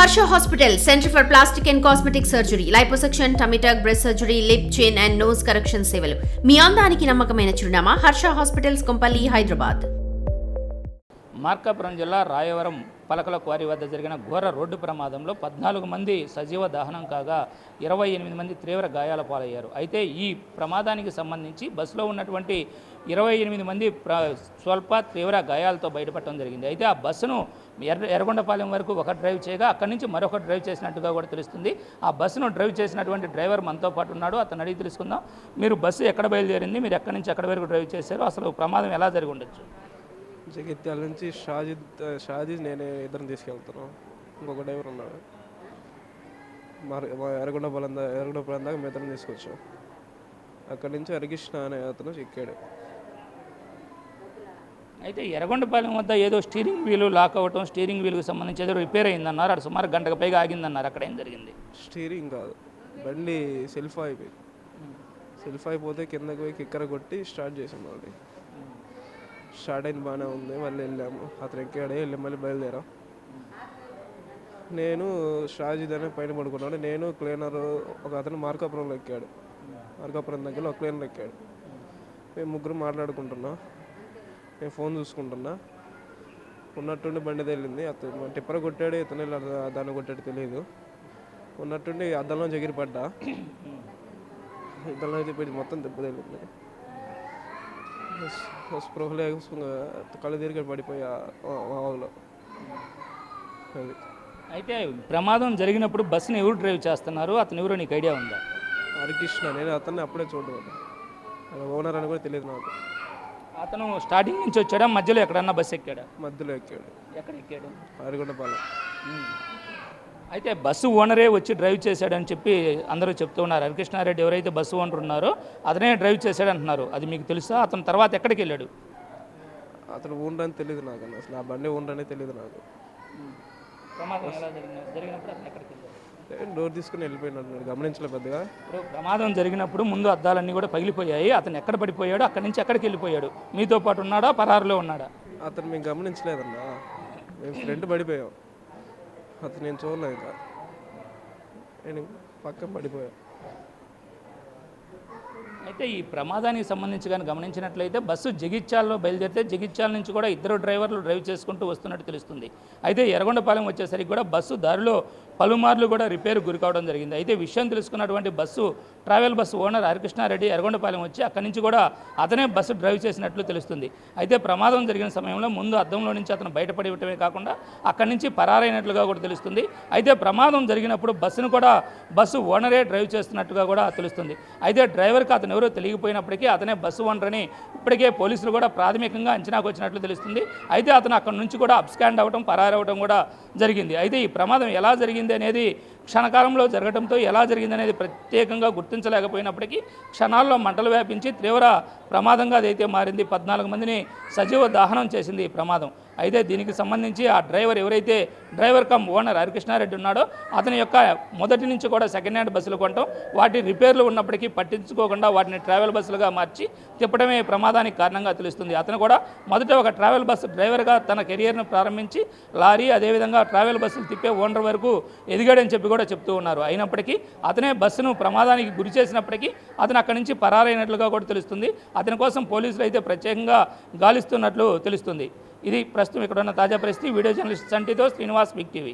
Harsha Hospital, Center for Plastic and Cosmetic Surgery, Liposuction, Tummy tuck, breast surgery, lip, chin and nose correction సేవలు. మీ అందానికి నమ్మకమైన చిరునామా Harsha hospitals Kompally, Hyderabad. Markapuram జిల్లా రాయవరం పలకల quarry వద్ద జరిగిన ఘోర రోడ్డు ప్రమాదంలో 14 మంది సజీవ దహనం కాగా 28 మంది తీవ్ర గాయాల పాలయ్యారు. అయితే ఈ ప్రమాదానికి సంబంధించి బస్సులో ఉన్నటువంటి 28 మంది స్వల్ప తీవ్ర గాయాలతో బయటపడటం జరిగింది. అయితే ఆ బస్సును ఎర్రగొండపాలెం వరకు ఒక డ్రైవ్ చేయగా అక్కడి నుంచి మరొక డ్రైవ్ చేసినట్టుగా కూడా తెలుస్తుంది. ఆ బస్సును డ్రైవ్ చేసినటువంటి డ్రైవర్ మనతో పాటు ఉన్నాడు, అతను అడిగి తెలుసుకుందాం. మీరు బస్సు ఎక్కడ బయలుదేరింది, మీరు ఎక్కడి నుంచి ఎక్కడి వరకు డ్రైవ్ చేశారు, అసలు ప్రమాదం ఎలా జరిగి ఉండొచ్చు? జగిత్యాల నుంచి షాజీ నేనే ఇద్దరిని తీసుకెళ్తాను, ఇంకొక డ్రైవర్ ఉన్నాడు. ఎర్రగొండపాలెం దాకా మిగతాను తీసుకొచ్చాం. అక్కడి నుంచి హరికృష్ణ అనే అతను ఎక్కాడు. అయితే ఎర్రగొండపాలెం వద్ద ఏదో స్టీరింగ్ వీలు లాక్ అవ్వటం, స్టీరింగ్ వీలుకు సంబంధించి ఏదో రిపేర్ అయిందన్నారు. అది సుమారు గంటకు పైగా ఆగిందన్నారు. అక్కడ ఏం జరిగింది? స్టీరింగ్ కాదు, బండి సెల్ఫ్ అయిపోయింది. సెల్ఫ్ అయిపోతే కిందకి పోయి కిక్కర కొట్టి స్టార్ట్ చేసాం. మళ్ళీ స్టార్ట్ అయింది, బాగానే ఉంది. మళ్ళీ వెళ్ళాము, అతను ఎక్కాడే వెళ్ళి మళ్ళీ బయలుదేరాం. నేను షాజీద్ అనే పైన పడుకున్నాడు. నేను క్లీనర్ ఒక అతను మార్కాపురంలో ఎక్కాడు. మార్కాపురం దగ్గర ఒక క్లీనర్ ఎక్కాడు. మేము ముగ్గురు మాట్లాడుకుంటున్నా, నేను ఫోన్ చూసుకుంటున్నా. ఉన్నట్టుండి బండి తేలింది. అతను టిప్పర కొట్టాడు, ఇతను దాన్ని కొట్టాడు తెలియదు. ఉన్నట్టుండి అద్దంలో ఎగిరి పడ్డా. అద్దంలో అయితే మొత్తం దెబ్బ తేలింది. స్పృహలే కళ్ళు తిరిగి పడిపోయా వాగులో. అది అయితే ప్రమాదం జరిగినప్పుడు బస్సుని ఎవరు డ్రైవ్ చేస్తున్నారు, అతను ఎవరో నీకు ఐడియా ఉందా? హరికృష్ణ. నేను అతన్ని అప్పుడే చూడలేదు, ఓనర్ అని కూడా తెలియదు నాకు. అతను స్టార్టింగ్ నుంచి వచ్చాడా, మధ్యలో ఎక్కడన్నా బస్సు ఎక్కాడా? మధ్యలో ఎక్కాడు. ఎక్కడ ఎక్కాడు? అరగొండపాలెం. అయితే బస్సు ఓనరే వచ్చి డ్రైవ్ చేశాడని చెప్పి అందరూ చెప్తూ ఉన్నారు. హరికృష్ణారెడ్డి ఎవరైతే బస్సు ఓనర్ ఉన్నారో అతనే డ్రైవ్ చేశాడంటున్నారు. అది మీకు తెలుసా? అతను తర్వాత ఎక్కడికి వెళ్ళాడు? అతను ఉండని తెలియదు నాకు, అసలు ఆ బండి ఉండనే తెలియదు నాకు. ప్రమాదం ఎలా జరిగినప్పుడు అతను ఎక్కడికి వెళ్ళాడు? డోర్ తీసుకుని వెళ్ళిపోయినట్టు గమనించలేదు పెద్దగా. ఇప్పుడు ప్రమాదం జరిగినప్పుడు ముందు అద్దాలన్నీ కూడా పగిలిపోయాయి. అతను ఎక్కడ పడిపోయాడు, అక్కడి నుంచి ఎక్కడికి వెళ్ళిపోయాడు? మీతో పాటు ఉన్నాడా, పరారులో ఉన్నాడా? అతను మేము గమనించలేదన్నా, మేము ఫ్రంట్ పడిపోయాం. అతను నేను చూడలేదు, ఇంకా నేను పక్కన పడిపోయా. అయితే ఈ ప్రమాదానికి సంబంధించి కానీ గమనించినట్లయితే బస్సు జగిత్యాలలో బయలుదేరితే జగిత్యాల నుంచి కూడా ఇద్దరు డ్రైవర్లు డ్రైవ్ చేసుకుంటూ వస్తున్నట్టు తెలుస్తుంది. అయితే ఎర్రగొండపాలెం వచ్చేసరికి కూడా బస్సు దారిలో పలుమార్లు కూడా రిపేర్ గురి కావడం జరిగింది. అయితే విషయం తెలుసుకున్నటువంటి bus travel bus owner Harikrishna Reddy Yerragondapalem వచ్చి అక్కడి నుంచి కూడా అతనే బస్సు డ్రైవ్ చేసినట్లు తెలుస్తుంది. అయితే ప్రమాదం జరిగిన సమయంలో ముందు అద్దంలో నుంచి అతను బయటపడటమే కాకుండా అక్కడి నుంచి పరారైనట్లుగా కూడా తెలుస్తుంది. అయితే ప్రమాదం జరిగినప్పుడు బస్సును కూడా బస్సు ఓనరే డ్రైవ్ చేస్తున్నట్టుగా కూడా తెలుస్తుంది. అయితే డ్రైవర్కి అతను ఎవరో తెలియకపోయినప్పటికీ అతనే బస్సు ఓనర్ అని ఇప్పటికే పోలీసులు కూడా ప్రాథమికంగా అంచనాకు వచ్చినట్లు తెలుస్తుంది. అయితే అతను అక్కడి నుంచి కూడా అబ్స్కాండ్ అవ్వడం, పరారవడం కూడా జరిగింది. అయితే ఈ ప్రమాదం ఎలా జరిగింది అనేది క్షణకాలంలో జరగడంతో ఎలా జరిగిందనేది ప్రత్యేకంగా గుర్తించలేకపోయినప్పటికీ క్షణాల్లో మంటలు వ్యాపించి తీవ్ర ప్రమాదంగా అదైతే మారింది. 14 మందిని సజీవ దహనం చేసింది ఈ ప్రమాదం. అయితే దీనికి సంబంధించి ఆ డ్రైవర్ ఎవరైతే డ్రైవర్ కమ్ ఓనర్ హరికృష్ణారెడ్డి ఉన్నాడో అతని యొక్క మొదటి నుంచి కూడా సెకండ్ హ్యాండ్ బస్సులు కొనడం, వాటి రిపేర్లు ఉన్నప్పటికీ పట్టించుకోకుండా వాటిని ట్రావెల్ బస్సులుగా మార్చి తిప్పడమే ప్రమాదానికి కారణంగా తెలుస్తుంది. అతను కూడా మొదట ఒక ట్రావెల్ బస్సు డ్రైవర్గా తన కెరియర్ను ప్రారంభించి లారీ అదేవిధంగా ట్రావెల్ బస్సులు తిప్పే ఓనర్ వరకు ఎదిగాడని చెప్పి కూడా చెప్తూ ఉన్నారు. అయినప్పటికీ అతనే బస్సును ప్రమాదానికి గురి చేసినప్పటికీ అతను అక్కడి నుంచి పరారైనట్లుగా కూడా తెలుస్తుంది. అతని కోసం పోలీసులు అయితే ప్రత్యేకంగా గాలిస్తున్నట్లు తెలుస్తుంది. ఇది ప్రస్తుతం ఇక్కడ ఉన్న తాజా పరిస్థితి. వీడియో జర్నలిస్ట్ సంటితో శ్రీనివాస్, బిగ్ టీవీ.